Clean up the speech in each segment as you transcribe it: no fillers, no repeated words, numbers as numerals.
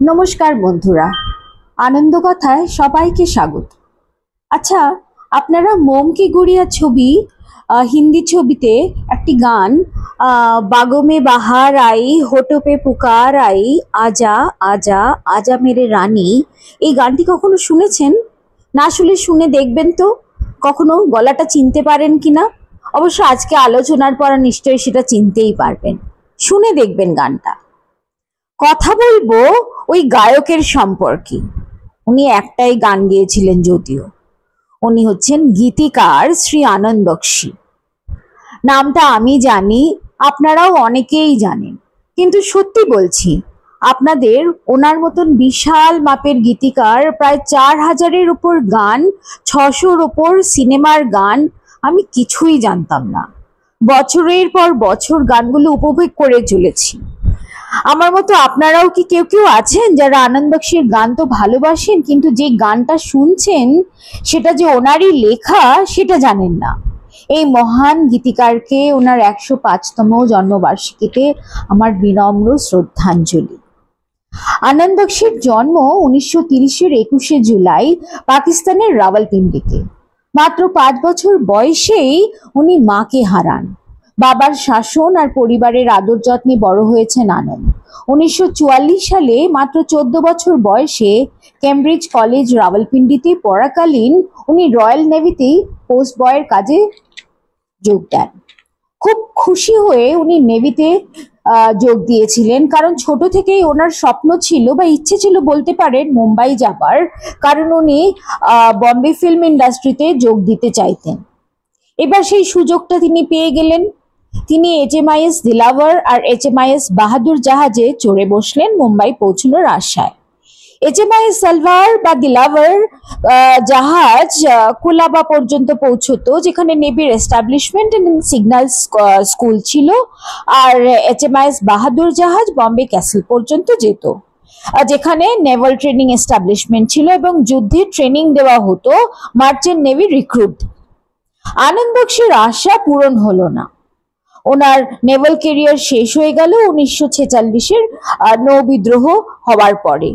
নমস্কার বন্ধুরা, আনন্দ কথায় সবাইকে স্বাগত। আচ্ছা, আপনারা মোম কি গুড়িয়া ছবি হিন্দি ছবিতে একটি গান বাগো মে বাহার আই হোটো পে পুকার আই আজা আজা আজা মেরে রানী, এই গানটি কখনো শুনেছেন? না শুনে শুনে দেখবেন তো কখনো গলাটা চিনতে পারেন কিনা। অবশ্য আজকে আলোচনার পর নিশ্চয়ই সেটা চিনতেই পারবেন। শুনে দেখবেন গানটা। কথা বলবো ওই গায়কের সম্পর্কে। উনি একটাই গান গেয়েছিলেন, যদিও উনি হচ্ছেন গীতিকার শ্রী আনন্দ বক্সী। নামটা আমি জানি, আপনারাও অনেকেই জানেন, কিন্তু সত্যি বলছি আপনাদের ওনার মতন বিশাল মাপের গীতিকার, প্রায় 4000-এর উপর গান, 600-র উপর সিনেমার গান, আমি কিছুই জানতাম না। বছরের পর বছর গানগুলো উপভোগ করে চলেছি। আমার মতো আপনারাও কি কেউ কেউ আছেন যারা আনন্দ বক্সীর গান তো ভালোবাসেন, কিন্তু যে গানটা শুনছেন সেটা যে ওনারই লেখা সেটা জানেন না? এই মহান গীতিকারকে ওনার 105তম জন্মবার্ষিকীতে আমার বিনম্র শ্রদ্ধাঞ্জলি। আনন্দ বক্সীর জন্ম 1930-এর 21শে জুলাই পাকিস্তানের রাওয়ালপিন্ডিতে। মাত্র 5 বছর বয়সেই উনি মাকে হারান। বাবার শাসন আর পরিবারের আদর যত্নে বড় হয়েছেন আনন্দ। 1944 সালে মাত্র 14 বছর বয়সে কেমব্রিজ কলেজ রাওয়ালপিন্ডিতে পড়াকালীন উনি রয়্যাল নেভিতেই পোস্ট বয়ের কাজে যোগ দেন। খুব খুশি হয়ে উনি নেভিতে যোগ দিয়েছিলেন, কারণ ছোট থেকেই ওনার স্বপ্ন ছিল বা ইচ্ছে ছিল বলতে পারেন মুম্বাই যাবার, কারণ উনি বম্বে ফিল্ম ইন্ডাস্ট্রিতে যোগ দিতে চাইতেন। এবার সেই সুযোগটা তিনি পেয়ে গেলেন। তিনি HMIS দিলাওয়ার আর HMIS বাহাদুর জাহাজে চড়ে বসলেন মুম্বাই পৌঁছানোর আশায়। HMIS সালভার বা দিলাওয়ার জাহাজ কোলাবা পর্যন্ত পৌঁছতো, যেখানে নেভির এস্টাবলিশমেন্ট এন্ড সিগন্যাল স্কুল ছিল, আর HMIS বাহাদুর জাহাজ বম্বে ক্যাসেল পর্যন্ত যেত, যেখানে নেভাল ট্রেনিং এস্টাবলিশমেন্ট ছিল এবং যুদ্ধে ট্রেনিং দেওয়া হতো মার্চেন্ট নেভি রিক্রুট। আনন্দ বক্সীর আশা পূরণ হলো না। ওনার নেভাল ক্যারিয়ার শেষ হয়ে গেল 1946-এর নৌ বিদ্রোহ হওয়ার পরে।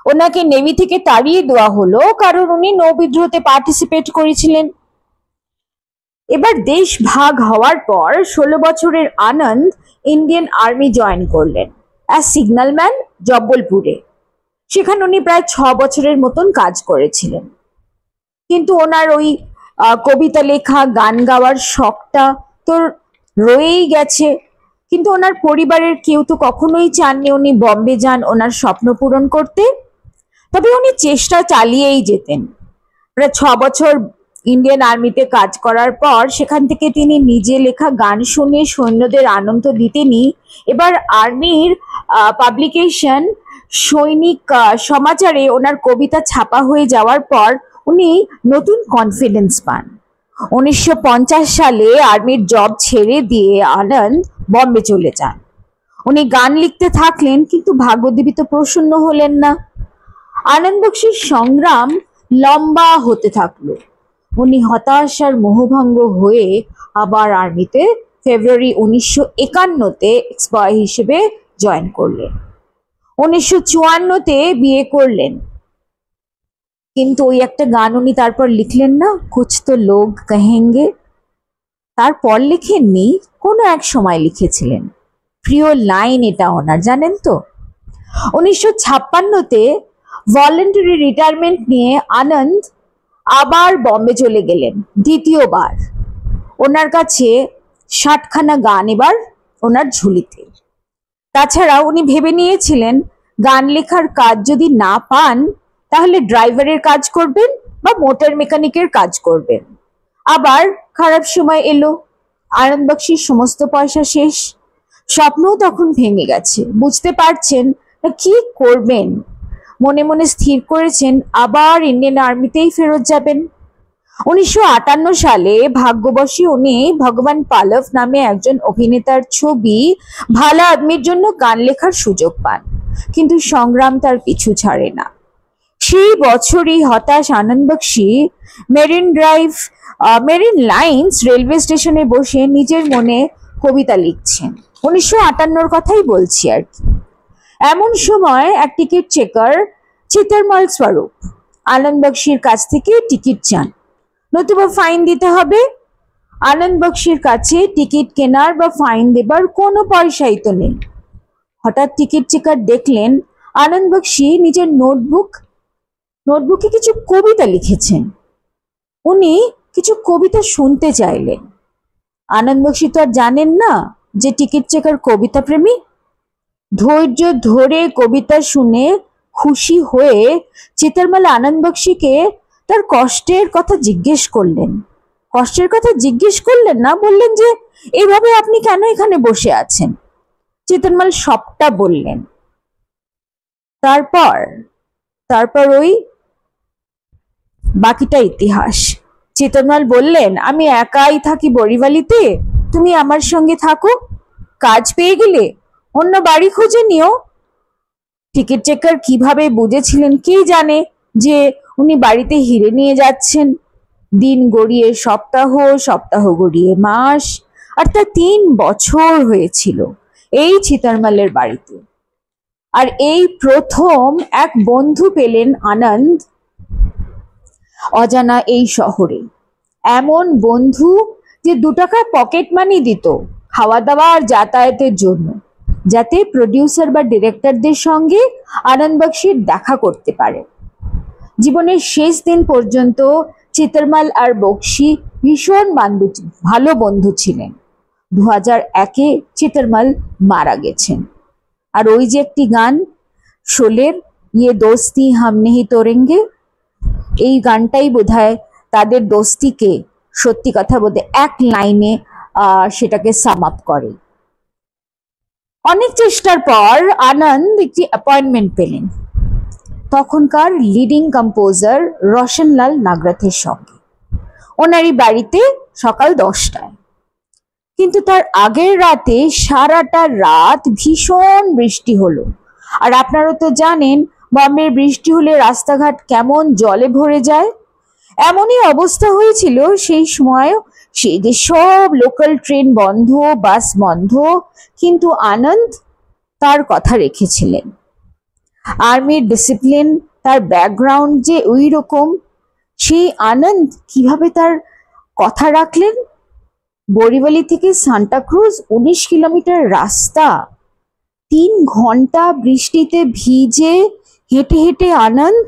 ওনাকে নেভি থেকে তাড়িয়ে দেওয়া হলো, কারণ উনি নৌ বিদ্রোহতে পার্টিসিপেট করেছিলেন। এবার দেশ ভাগ হওয়ার পর 16 বছরের আনন্দ ইন্ডিয়ান আর্মি জয়েন করলেন অ্যাজ সিগন্যালম্যান জব্বলপুরে। সেখানে উনি প্রায় 6 বছরের মতন কাজ করেছিলেন। কিন্তু ওনার ওই কবিতা লেখা, গান গাওয়ার শখটা তো রয়েই গেছে। কিন্তু ওনার পরিবারের কেউ তো কখনোই চাননি উনি বম্বে যান ওনার স্বপ্ন পূরণ করতে। তবে উনি চেষ্টা চালিয়েই যেতেন। প্রায় 6 বছর ইন্ডিয়ান আর্মিতে কাজ করার পর সেখান থেকে তিনি নিজে লেখা গান শুনে সৈন্যদের আনন্দ দিতেনই। এবার আর্মির পাবলিকেশন সৈনিক সমাচারে ওনার কবিতা ছাপা হয়ে যাওয়ার পর উনি নতুন কনফিডেন্স পান। 1950 সালে আর্মির জব ছেড়ে দিয়ে আনন্দ বম্বে চলে যান। উনি গান লিখতে থাকলেন, কিন্তু ভাগ্যদেবী তো প্রসন্ন হলেন না। আনন্দ বক্সীর সংগ্রাম লম্বা হতে থাকলো। উনি হতাশার মোহভঙ্গ হয়ে আবার আর্মিতে ফেব্রুয়ারি 1951-তে এক্সবয় হিসেবে জয়েন করলেন। 1954-তে বিয়ে করলেন। কিন্তু ওই একটা গান উনি তারপর লিখলেন না, কুছ তো লোগ কহেঙ্গে। তারপর লিখেননি, কোনো এক সময় লিখেছিলেন। প্রিয় লাইন এটা ওনার, জানেন তো? 1956-তে ভলেন্টারি রিটায়ারমেন্ট নিয়ে আনন্দ আবার বম্বে চলে গেলেন দ্বিতীয়বার। ওনার কাছে 60খানা গান এবার ওনার ঝুলিতে। তাছাড়া উনি ভেবে নিয়েছিলেন গান লেখার কাজ যদি না পান তাহলে ড্রাইভারের কাজ করবেন বা মোটর মেকানিকের কাজ করবেন। আবার খারাপ সময় এলো, আনন্দ বক্সীর সমস্ত পয়সা শেষ। স্বপ্নও তখন ভেঙে গেছে, বুঝতে পারছেন না কি করবেন। মনে মনে স্থির করেছেন আবার ইন্ডিয়ান আর্মিতেই ফেরত যাবেন। 1958 সালে ভাগ্যবশী উনি ভগবান পালভ নামে একজন অভিনেতার ছবি ভালা আদমির জন্য গান লেখার সুযোগ পান, কিন্তু সংগ্রাম তার পিছু ছাড়ে না। সেই বছরই হতাশ আনন্দ বক্সী মেরিন লাইন্স রেলওয়ে স্টেশনে বসে নিজের মনে কবিতা লিখছেন। 1958-র কথাই বলছি আর কি। এমন সময় এক টিকিট চেকার চিতরমাল স্বরূপ আনন্দ বক্সির কাছ থেকে টিকিট চান, নতুবা ফাইন দিতে হবে। আনন্দ বক্সির কাছে টিকিট কেনার বা ফাইন দেবার কোনো পয়সাই তো নেই। হঠাৎ টিকিট চেকার দেখলেন আনন্দ বক্সি নিজের নোটবুকে কিছু কবিতা লিখেছেন। উনি কিছু কবিতা শুনতে চাইলেন। আনন্দ বক্সি তো আর জানেন না যে টিকিট চেকার কবিতা প্রেমী। ধৈর্য ধরে কবিতা শুনে খুশি হয়ে চিতরমাল আনন্দ বক্সিকে তার কষ্টের কথা জিজ্ঞেস করলেন। কষ্টের কথা জিজ্ঞেস করলেন না, বললেন যে এভাবে আপনি কেন এখানে বসে আছেন। চিতরমাল সবটা বললেন। তারপর ওই বাকিটা ইতিহাস। চিতরমাল বললেন, আমি একাই থাকি বড়িবালিতে, তুমি আমার সঙ্গে থাকো, কাজ পেয়ে গেলে অন্য বাড়ি খুঁজে নিও। টিকিট চেকার কিভাবে বুঝেছিলেন কে জানে যে উনি বাড়িতে হিরে নিয়ে যাচ্ছেন। দিন গড়িয়ে সপ্তাহ, সপ্তাহ গড়িয়ে মাস, আর তা 3 বছর হয়েছিল এই চিতরমালের বাড়িতে। আর এই প্রথম এক বন্ধু পেলেন আনন্দ অজানা এই শহরে। এমন বন্ধু যে 2 টাকা পকেট মানি দিত খাওয়া দাওয়া আর যাতায়াতের জন্য, যাতে প্রডিউসার বা ডিরেক্টরদের সঙ্গে আনন্দ বক্সির দেখা করতে পারে। জীবনের শেষ দিন পর্যন্ত চিতরমাল আর বক্সি ভীষণ ভালো বন্ধু ছিলেন। 2001-এ চিতরমাল মারা গেছেন। আর ওই যে একটি গান শোলের, ইয়ে দোস্তি হাম নেহি তোড়েঙ্গে, এই গানটাই বোধহয় তাদের দোস্তিকে সত্যি কথা বলতে এক লাইনে সেটাকে সাম আপ করে। অনেক চেষ্টার পর আনন্দ একটি অ্যাপয়েন্টমেন্ট পেলেন তখনকার লিডিং কম্পোজার রোশনলাল নাগরাথের সঙ্গে, ওনারই বাড়িতে সকাল 10টায়। কিন্তু তার আগের রাতে সারাটা রাত ভীষণ বৃষ্টি হলো। আর আপনারা তো জানেন বম্বের বৃষ্টি হলে রাস্তাঘাট কেমন জলে ভরে যায়। এমনই অবস্থা হয়েছিল সেই সময়। সেই যে সব লোকাল ট্রেন বন্ধ, বাস বন্ধ, কিন্তু আনন্দ তার কথা রেখেছিলেন। আর্মির ডিসিপ্লিন, তার ব্যাকগ্রাউন্ড যে ওই রকম, সেই আনন্দ কিভাবে তার কথা রাখলেন। বরিবালি থেকে সান্টাক্রুজ 19 কিলোমিটার রাস্তা, 3 ঘন্টা বৃষ্টিতে ভিজে হেঁটে হেঁটে আনন্দ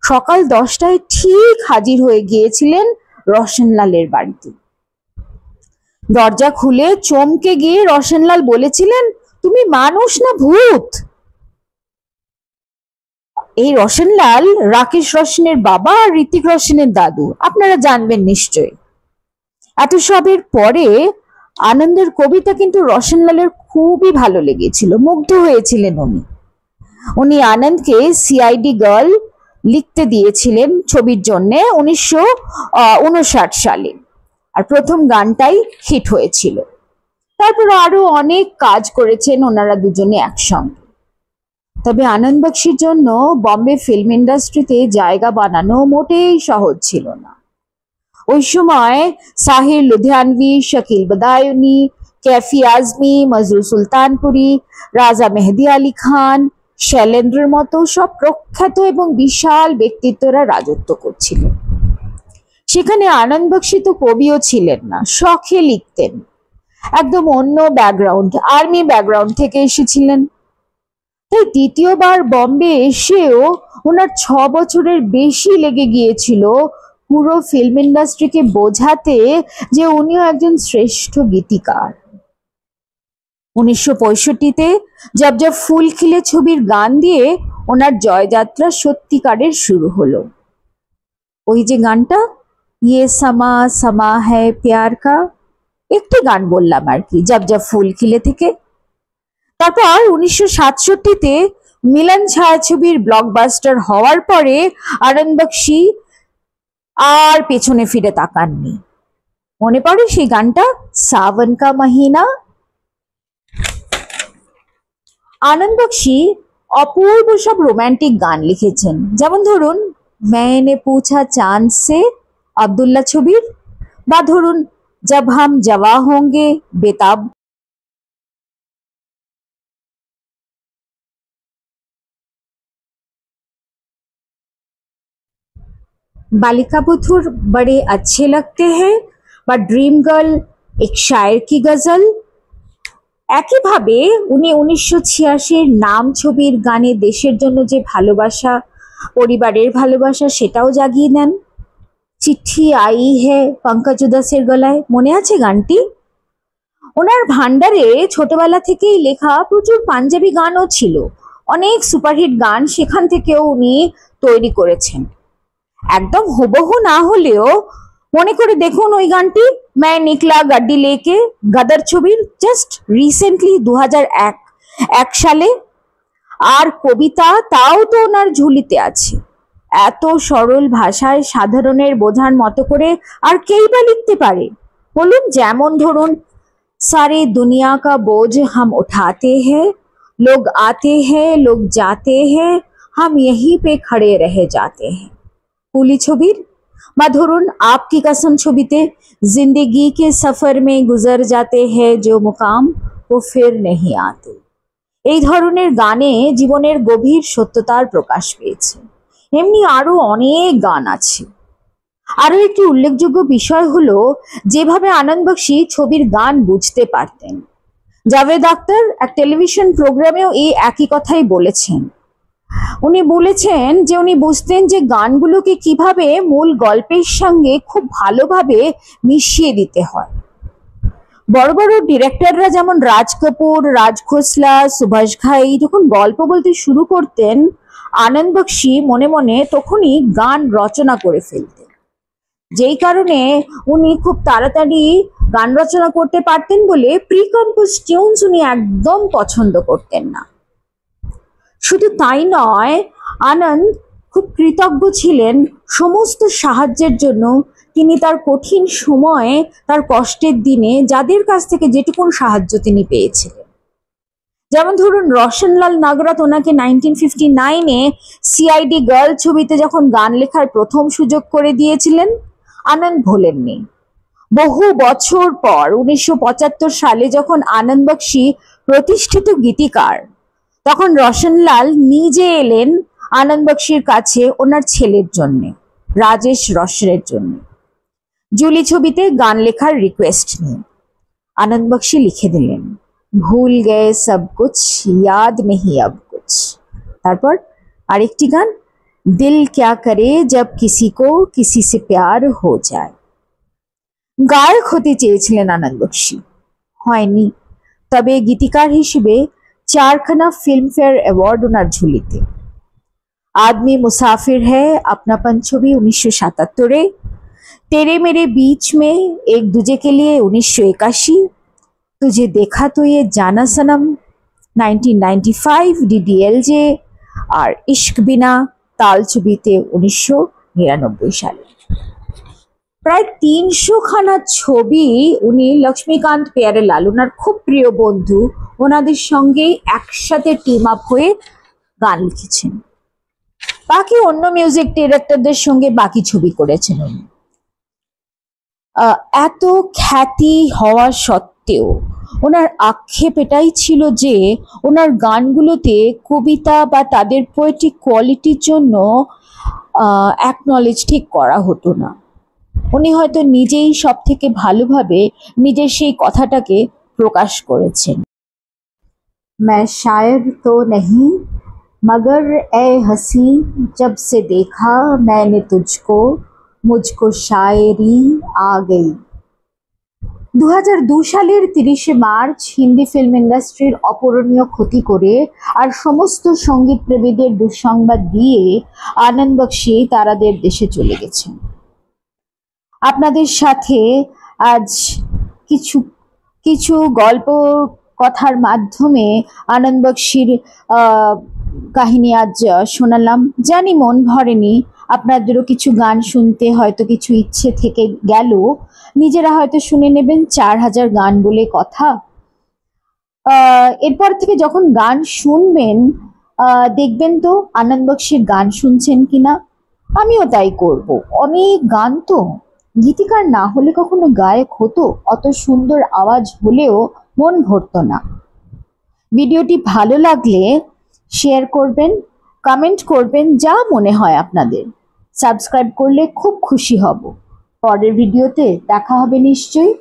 সকাল 10টায় ঠিক হাজির হয়ে গিয়েছিলেন রোশনলালের বাড়িতে। দরজা খুলে চমকে গিয়ে রোশনলাল বলেছিলেন, তুমি মানুষ না ভূত। এই রোশনলাল রাকেশ রোশনের বাবা আর ঋতিক রোশনের দাদু, আপনারা জানবেন নিশ্চয়ই। এত সবের পরে আনন্দের কবিতা কিন্তু রোশনলালের খুবই ভালো লেগেছিল, মুগ্ধ হয়েছিলেন উনি আনন্দকে সিআইডি গার্ল লিখতে দিয়েছিলেন ছবির জন্য 1959 সালে। আর প্রথম গানটাই হিট হয়েছিল। তারপর আরো অনেক কাজ করেছেন ওনারা দুজনে একসঙ্গে। তবে আনন্দ বক্সির জন্য বম্বে ফিল্ম ইন্ডাস্ট্রিতে জায়গা বানানো মোটেই সহজ ছিল না। ওই সময় সাহির লুধিয়ানভি, শাকিল বদায়ুনি, कैफी आजमी, मजरू सुल्तानपुरी, রাজা মেহেদি আলী খান, শৈলেন্দ্রের মতো সব প্রখ্যাত এবং বিশাল ব্যক্তিত্বরা রাজত্ব করছিলেন। সেখানে আনন্দ বক্সি তো কবিও ছিলেন না, শখে লিখতেন। একদম অন্য ব্যাকগ্রাউন্ড, আর্মি ব্যাকগ্রাউন্ড থেকে এসেছিলেন। তাই দ্বিতীয়বার বম্বে এসেও ওনার 6 বছরের বেশি লেগে গিয়েছিল পুরো ফিল্ম ইন্ডাস্ট্রিকে বোঝাতে যে উনিও একজন শ্রেষ্ঠ গীতিকার। 1965-তে জব জব ফুল খিলে ছবির গান দিয়ে ওনার জয়যাত্রা সত্যিকারের শুরু হলো। ওই যে গানটা, ইয়ে সমা সমা হ্যায় প্যার কা, একটি গান বললাম আর কি, জব জব ফুল খিলে থেকে। তারপর 1967-তে মিলন ছায়াছবির ব্লকবাস্টার হওয়ার পরে আনন্দ বক্সি আর পেছনে ফিরে তাকাননি। মনে পড়ে সেই গানটা, সাवन का महीना। আনন্দ বক্সি অপূর্ব সব রোমান্টিক গান লিখেছেন, যেমন ধরুন मैंने पूछा चांद से আব্দুল্লাহ ছবির, বা ধরুন जब हम जवा होंगे বেতাব। बालिका बुद्धुर बड़े अच्छे लगते हैं বা ড্রিম গার্ল এক শায়ের কি গজল। একইভাবে উনি 1986-র নাম ছবির গানে দেশের জন্য যে ভালোবাসা, পরিবারের ভালোবাসা সেটাও জাগিয়ে নেন। চিঠি আই হে পঙ্কজ উদাসের গলায়, মনে আছে গানটি? ওনার ভান্ডারে ছোটবেলা থেকেই লেখা প্রচুর পাঞ্জাবি গানও ছিল, অনেক সুপারহিট গান সেখান থেকেও উনি তৈরি করেছেন। একদম হুবহু না হলেও মনে করে দেখুন ওই গানটি, मैं निकला গাড্ডি লেকে, গদর ছবির জাস্ট রিসেন্টলি 2001 সালে। আর কবিতা তাও তো ওনার ঝুলিতে আছে। এত সরল ভাষায় সাধারণের বোঝার মতো করে আর কেই বা লিখতে পারে বলুন? যেমন ধরুন, सारे दुनिया का बोझ हम उठाते हैं, लोग आते हैं लोग जाते हैं, हम यहीं पे खड़े रह जाते हैं। কুলি ছবির বা ধরুন आपकी कसम ছবিতে, जिंदगी के सफर में गुजर जाते हैं जो मुकाम वो फिर नहीं आते। এই ধরনের গানে জীবনের গভীর সত্যতার প্রকাশ পেয়েছে। এমনি আরো অনেক গান আছে। আরো একটি উল্লেখযোগ্য বিষয় হলো যেভাবে আনন্দ বক্সী ছবির গান বুঝতে পারতেন। জাভেদ আখতার এক টেলিভিশন প্রোগ্রামেও এই একই কথাই বলেছেন। উনি বলেছেন যে উনি বুঝতেন যে গানগুলোকে কিভাবে মূল গল্পের সঙ্গে খুব ভালোভাবে মিশিয়ে দিতে হয়। বড় বড় ডিরেক্টররা যেমন রাজ কাপুর, রাজ খোসলা, সুভাষ ঘাই যখন গল্প বলতে শুরু করতেন, আনন্দ বক্সী মনে মনে তখনই গান রচনা করে ফেলতেন। যেই কারণে উনি খুব তাড়াতাড়ি গান রচনা করতে পারতেন বলে প্রি কম্পোজ টিউনস উনি একদম পছন্দ করতেন না। শুধু তাই নয়, আনন্দ খুব কৃতজ্ঞ ছিলেন সমস্ত সাহায্যের জন্য। তিনি তার কঠিন সময়ে, তার কষ্টের দিনে যাদের কাছ থেকে যেটুকুন সাহায্য তিনি পেয়েছিলেন, যেমন ধরুন রোশনলাল নাগরাথ ওনাকে 1959-এ সিআইডি গার্ল ছবিতে যখন গান লেখার প্রথম সুযোগ করে দিয়েছিলেন, আনন্দ ভোলেননি। বহু বছর পর 1975 সালে যখন আনন্দ বক্সী প্রতিষ্ঠিত গীতিকার, তখন রোশনলাল নিজে এলেন আনন্দ বক্সীর কাছে ওনার ছেলের জন্য, রাজেশ রোশনের জন্য, জুলি ছবিতে গান লেখার রিকোয়েস্ট নিয়ে। আনন্দ বক্সী লিখে দিলেন, ভুল গয়ে সব কুছ ইয়াদ নেহি আব কুছ। তারপর আরেকটি গান, দিল ক্যা করে জব কিসি কো কিসি সে প্যার হো যায়। গায়ক হতে চেয়েছিলেন আনন্দ বক্সী, হয়নি। তবে গীতিকার হিসেবে 4খানা ফিল্মফেয়ার অ্যাওয়ার্ড ওনার ঝুলিতে। आदमी मुसाफिर है अपनापन ছবি 1977-এ, तेरे मेरे बीच में एक दूजे के लिए 1981, तुझे देखा तो ये जाना सनम 1995 DDLJ, আর ইশক বিনা তাল ছবিতে 1999 সালে। প্রায় 300খানা ছবি উনি লক্ষ্মীকান্ত প্যারেলাল, ওনার খুব প্রিয় বন্ধু, ওনাদের সঙ্গে একসাথে টিম আপ হয়ে গান লিখেছেন। বাকি অন্য মিউজিক ডিরেক্টরদের সঙ্গে বাকি ছবি করেছেন উনি। এত খ্যাতি হওয়া সত্ত্বেও ওনার আক্ষেপ এটাই ছিল যে ওনার গানগুলোতে কবিতা বা তাদের পোয়েটিক কোয়ালিটির জন্য অ্যাকনলেজ ঠিক করা হতো না। উনি হয়তো নিজেই সব থেকে ভালোভাবে নিজের সেই কথাটাকে প্রকাশ করেছেন। मैं शायर तो नहीं मगर ए हसी जब से देखा मैंने तुझको मुझको शायरी आ गई। 2002 সালের 30শে মার্চ হিন্দি ফিল্ম ইন্ডাস্ট্রির অপূরণীয় ক্ষতি করে আর সমস্ত সঙ্গীত প্রেমীদের দুঃসংবাদ দিয়ে আনন্দ বক্সী তারাদের দেশে চলে গেছেন। আপনাদের সাথে আজ কিছু কিছু গল্প কথার মাধ্যমে আনন্দ বক্সীর কাহিনী আজ শোনালাম। জানি মন ভরেনি, আপনাদেরও কিছু গান শুনতে হয়তো কিছু ইচ্ছে থেকে গেল, নিজেরা হয়তো শুনে নেবেন 4000 গান বলে কথা। এরপর থেকে যখন গান শুনবেন দেখবেন তো আনন্দ বক্সীর গান শুনছেন কিনা। আমিও তাই করব। অনেক গান তো, গীতিকার না হলে কখনো গায়ক হতো? অত সুন্দর আওয়াজ হলেও মন ভরতো না। ভিডিওটি ভালো লাগলে শেয়ার করবেন, কমেন্ট করবেন, যা মনে হয় আপনাদের। সাবস্ক্রাইব করলে খুব খুশি হব। পরের ভিডিওতে দেখা হবে নিশ্চয়ই।